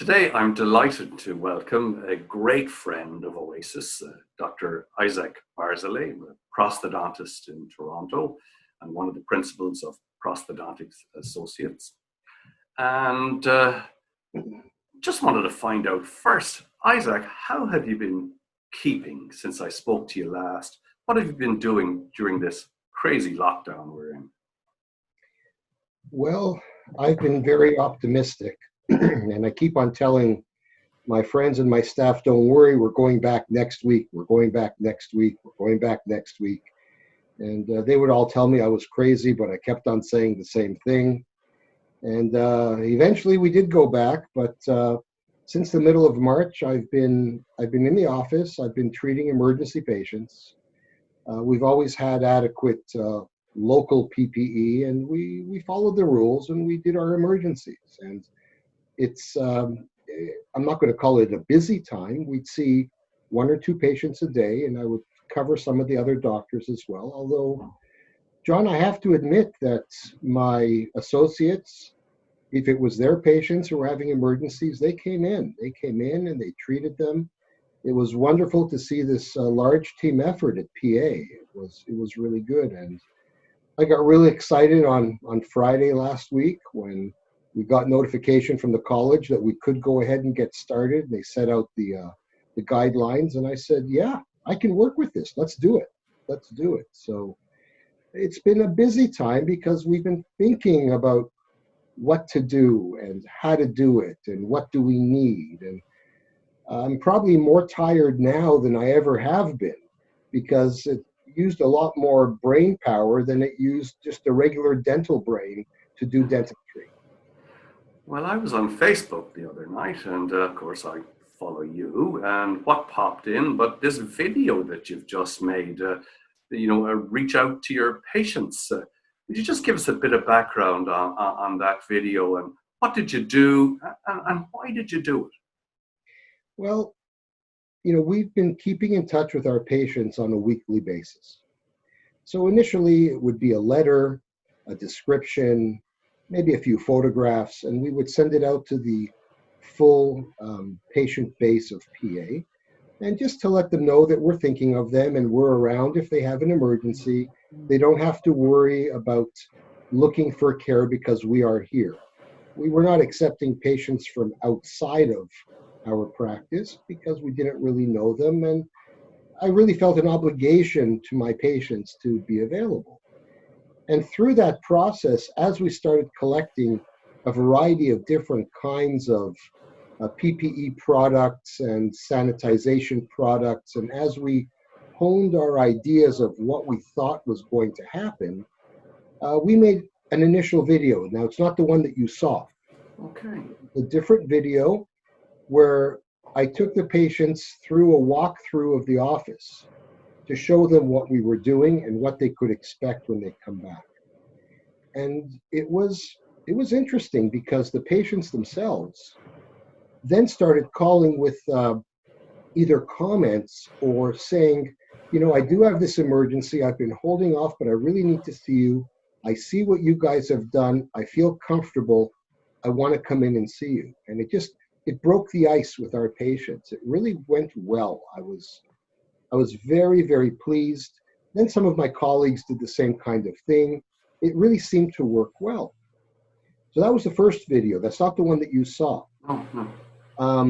Today, I'm delighted to welcome a great friend of Oasis, Dr. Izchak Barzilay, a prosthodontist in Toronto and one of the principals of Prosthodontics Associates. And just wanted to find out first, Izchak, how have you been keeping since I spoke to you last? What have you been doing during this crazy lockdown we're in? Well, I've been very optimistic, and I keep on telling my friends and my staff, don't worry, we're going back next week, we're going back next week, we're going back next week. And they would all tell me I was crazy, but I kept on saying the same thing. And eventually we did go back, but since the middle of March, I've been in the office, I've been treating emergency patients. We've always had adequate local PPE, and we followed the rules and we did our emergencies. And it's, I'm not going to call it a busy time. We'd see 1 or 2 patients a day, and I would cover some of the other doctors as well. Although, John, I have to admit that my associates, if it was their patients who were having emergencies, they came in. They came in and they treated them. It was wonderful to see this large team effort at PA. It was really good. And I got really excited on Friday last week when we got notification from the college that we could go ahead and get started. They set out the guidelines, and I said, yeah, I can work with this. Let's do it. Let's do it. So it's been a busy time because we've been thinking about what to do and how to do it and what do we need. And I'm probably more tired now than I ever have been because it used a lot more brain power than it used just a regular dental brain to do dentistry. Well, I was on Facebook the other night, and of course I follow you, and what popped in, but this video that you've just made, reach out to your patients. Would you just give us a bit of background on that video, and what did you do, and why did you do it? Well, we've been keeping in touch with our patients on a weekly basis. So initially it would be a letter, a description, maybe a few photographs, and we would send it out to the full patient base of PA, and just to let them know that we're thinking of them and we're around if they have an emergency. They don't have to worry about looking for care because we are here. We were not accepting patients from outside of our practice because we didn't really know them, and I really felt an obligation to my patients to be available. And through that process, as we started collecting a variety of different kinds of PPE products and sanitization products, and as we honed our ideas of what we thought was going to happen, we made an initial video. Now, it's not the one that you saw. Okay. A different video where I took the patients through a walkthrough of the office to show them what we were doing and what they could expect when they come back. And it was interesting because the patients themselves then started calling with either comments or saying, I do have this emergency, I've been holding off, but I really need to see you. I see what you guys have done. I feel comfortable. I want to come in and see you. And it broke the ice with our patients. It really went well. I was very, very pleased. Then some of my colleagues did the same kind of thing. It really seemed to work well. So that was the first video. That's not the one that you saw. Oh, no.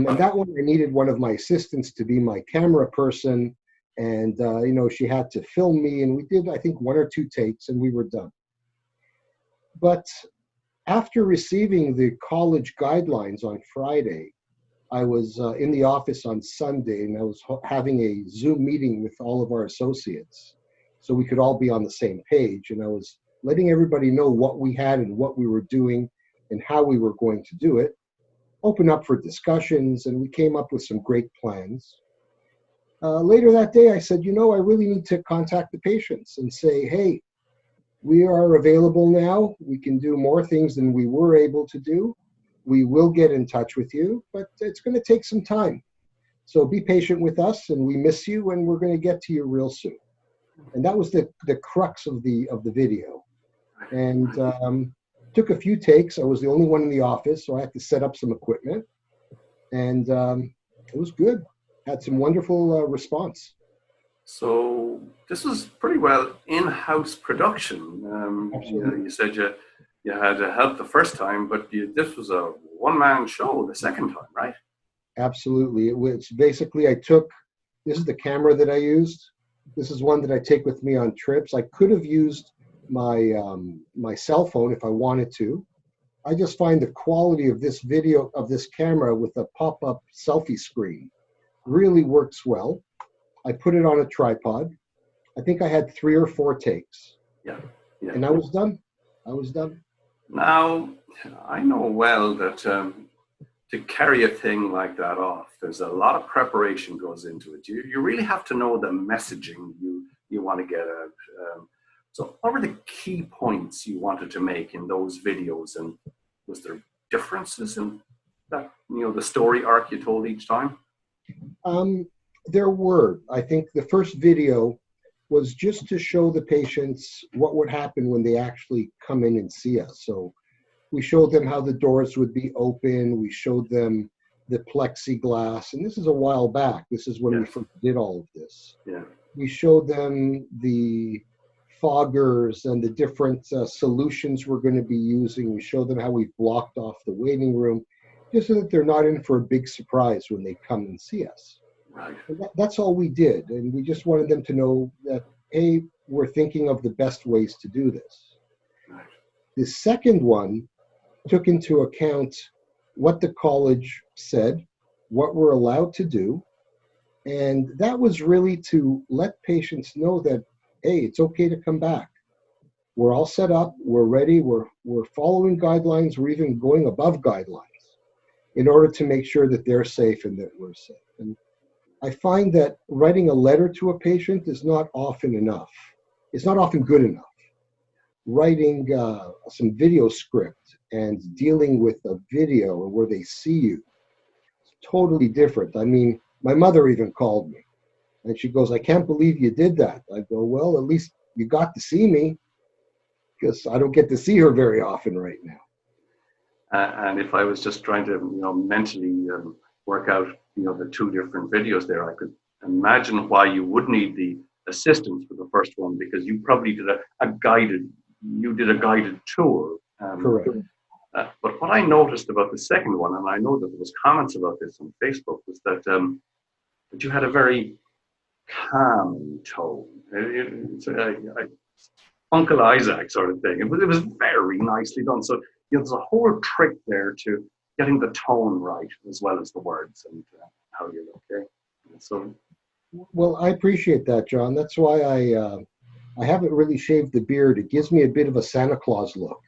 And that one, I needed one of my assistants to be my camera person. And, she had to film me. And we did, I think, 1 or 2 takes, and we were done. But after receiving the college guidelines on Friday, I was in the office on Sunday, and I was having a Zoom meeting with all of our associates so we could all be on the same page. And I was letting everybody know what we had and what we were doing and how we were going to do it, open up for discussions, and we came up with some great plans. Later that day, I said, I really need to contact the patients and say, hey, we are available now. We can do more things than we were able to do. We will get in touch with you, but it's going to take some time. So be patient with us, and we miss you, and we're going to get to you real soon. And that was the crux of the video. And took a few takes. I was the only one in the office, so I had to set up some equipment. and it was good. Had some wonderful response. So this was pretty well in-house production. Absolutely. You said you had help the first time, but this was a one-man show the second time, right? Absolutely. It was basically, this is the camera that I used. This is one that I take with me on trips. I could have used my cell phone if I wanted to. I just find the quality of this video, of this camera with a pop-up selfie screen, really works well. I put it on a tripod. I think I had 3 or 4 takes, Yeah, yeah. and I was done. I was done. Now, I know well that to carry a thing like that off, there's a lot of preparation goes into it. You really have to know the messaging you want to get out. So what were the key points you wanted to make in those videos, and was there differences in that, the story arc you told each time? There were. I think the first video was just to show the patients what would happen when they actually come in and see us. So we showed them how the doors would be open. We showed them the plexiglass, and this is a while back. This is when we Yes. first did all of this. Yeah. We showed them the foggers and the different solutions we're going to be using. We showed them how we've blocked off the waiting room, just so that they're not in for a big surprise when they come and see us. Right. And that's all we did. And we just wanted them to know that, hey, we're thinking of the best ways to do this. Right. The second one took into account what the college said, what we're allowed to do. And that was really to let patients know that, hey, it's okay to come back. We're all set up, we're ready, we're following guidelines, we're even going above guidelines in order to make sure that they're safe and that we're safe. And I find that writing a letter to a patient is not often enough. It's not often good enough. Writing some video script and dealing with a video where they see you, it's totally different. I mean, my mother even called me and she goes, I can't believe you did that. I go, well, at least you got to see me, because I don't get to see her very often right now. And if I was just trying to, mentally work out, the 2 different videos there, I could imagine why you would need the assistance for the first one, because you probably did a guided tour. Correct. But what I noticed about the second one, and I know that there was comments about this on Facebook, was that you had a very calm tone. It's Uncle Isaac sort of thing. It was very nicely done. So there's a whole trick there to getting the tone right as well as the words and how you look. Okay, so. Well, I appreciate that, John. That's why I haven't really shaved the beard. It gives me a bit of a Santa Claus look.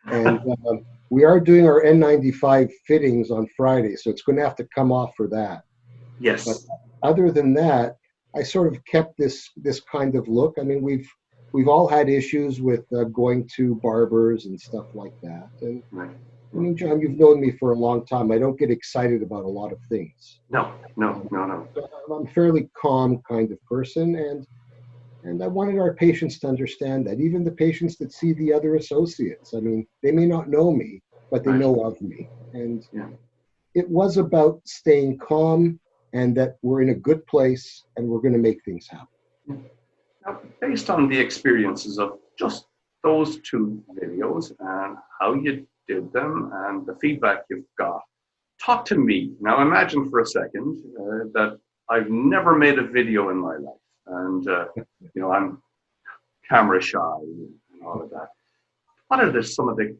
And we are doing our N95 fittings on Friday, so it's going to have to come off for that. Yes. But other than that, I sort of kept this kind of look. I mean, we've all had issues with going to barbers and stuff like that. And Right. I mean, John, you've known me for a long time. I don't get excited about a lot of things. No. I'm a fairly calm kind of person, and I wanted our patients to understand that, even the patients that see the other associates. I mean, they may not know me, but they Right. know of me. And Yeah. it was about staying calm and that we're in a good place and we're going to make things happen. Now, based on the experiences of just those 2 videos and how you did them and the feedback you've got, talk to me. Now, imagine for a second that I've never made a video in my life, and I'm camera shy and all of that. What are some of the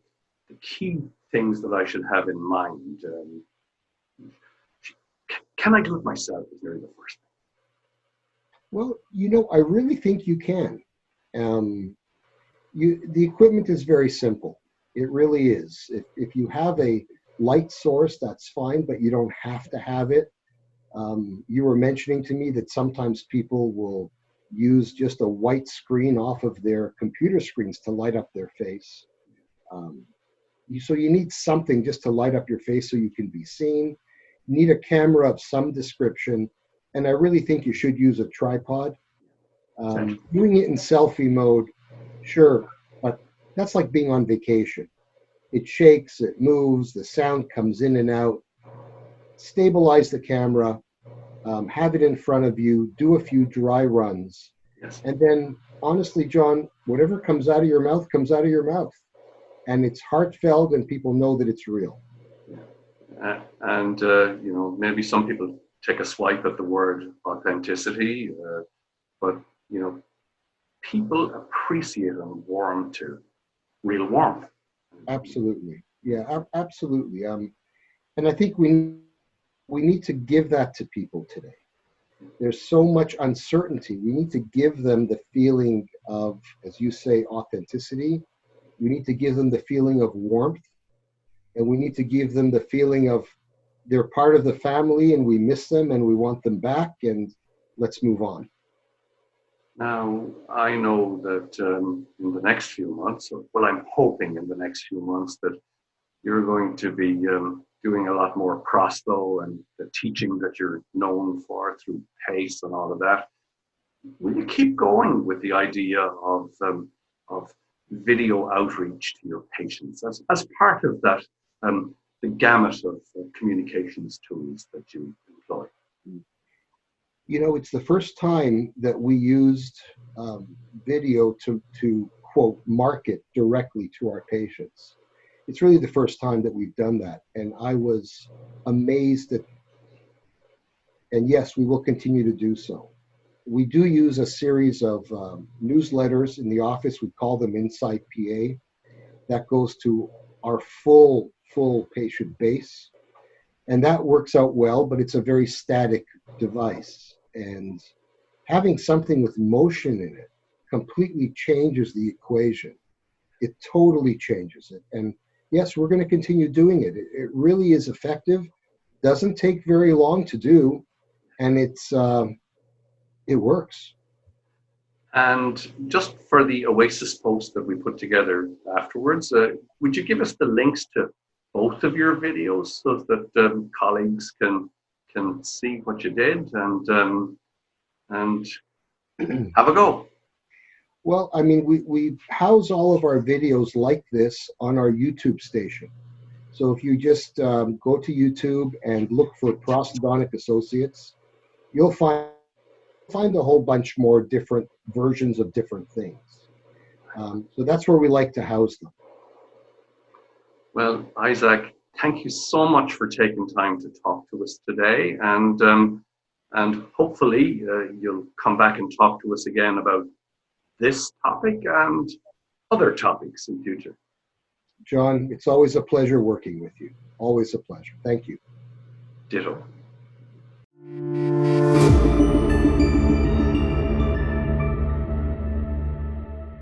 key things that I should have in mind? Can I do it myself? Is really the first thing. Well, I really think you can. The equipment is very simple. It really is. If you have a light source, that's fine, but you don't have to have it. You were mentioning to me that sometimes people will use just a white screen off of their computer screens to light up their face. So you need something just to light up your face so you can be seen. You need a camera of some description, and I really think you should use a tripod. Doing it in selfie mode, sure, but that's like being on vacation. It shakes, it moves, the sound comes in and out. stabilize the camera, have it in front of you, do a few dry runs, Yes. and then honestly, John, whatever comes out of your mouth comes out of your mouth, and it's heartfelt, and people know that it's real. And maybe some people take a swipe at the word authenticity, but people appreciate and warm to real warmth. Absolutely, yeah, absolutely. And I think we need to give that to people today. There's so much uncertainty. We need to give them the feeling of, as you say, authenticity. We need to give them the feeling of warmth, and we need to give them the feeling of they're part of the family and we miss them and we want them back, and let's move on. Now, I know that in the next few months, well, I'm hoping in the next few months that you're going to be doing a lot more prosto and the teaching that you're known for through PACE and all of that. Will you keep going with the idea of video outreach to your patients as part of that, the gamut of communications tools that you employ? It's the first time that we used video to quote market directly to our patients. It's really the first time that we've done that, and I was amazed at. And yes, we will continue to do so. We do use a series of newsletters in the office. We call them Inside PA. That goes to our full patient base, and that works out well. But it's a very static device, and having something with motion in it completely changes the equation. It totally changes it. And yes, we're going to continue doing it. It really is effective. Doesn't take very long to do, and it works. And just for the Oasis post that we put together afterwards, would you give us the links to both of your videos so that colleagues can see what you did and have a go? Well, I mean, we house all of our videos like this on our YouTube station. So if you just go to YouTube and look for Prosthodontic Associates, you'll find a whole bunch more different versions of different things. So that's where we like to house them. Well, Izchak, thank you so much for taking time to talk to us today, and hopefully you'll come back and talk to us again about this topic and other topics in future. John, it's always a pleasure working with you. Always a pleasure. Thank you. Ditto.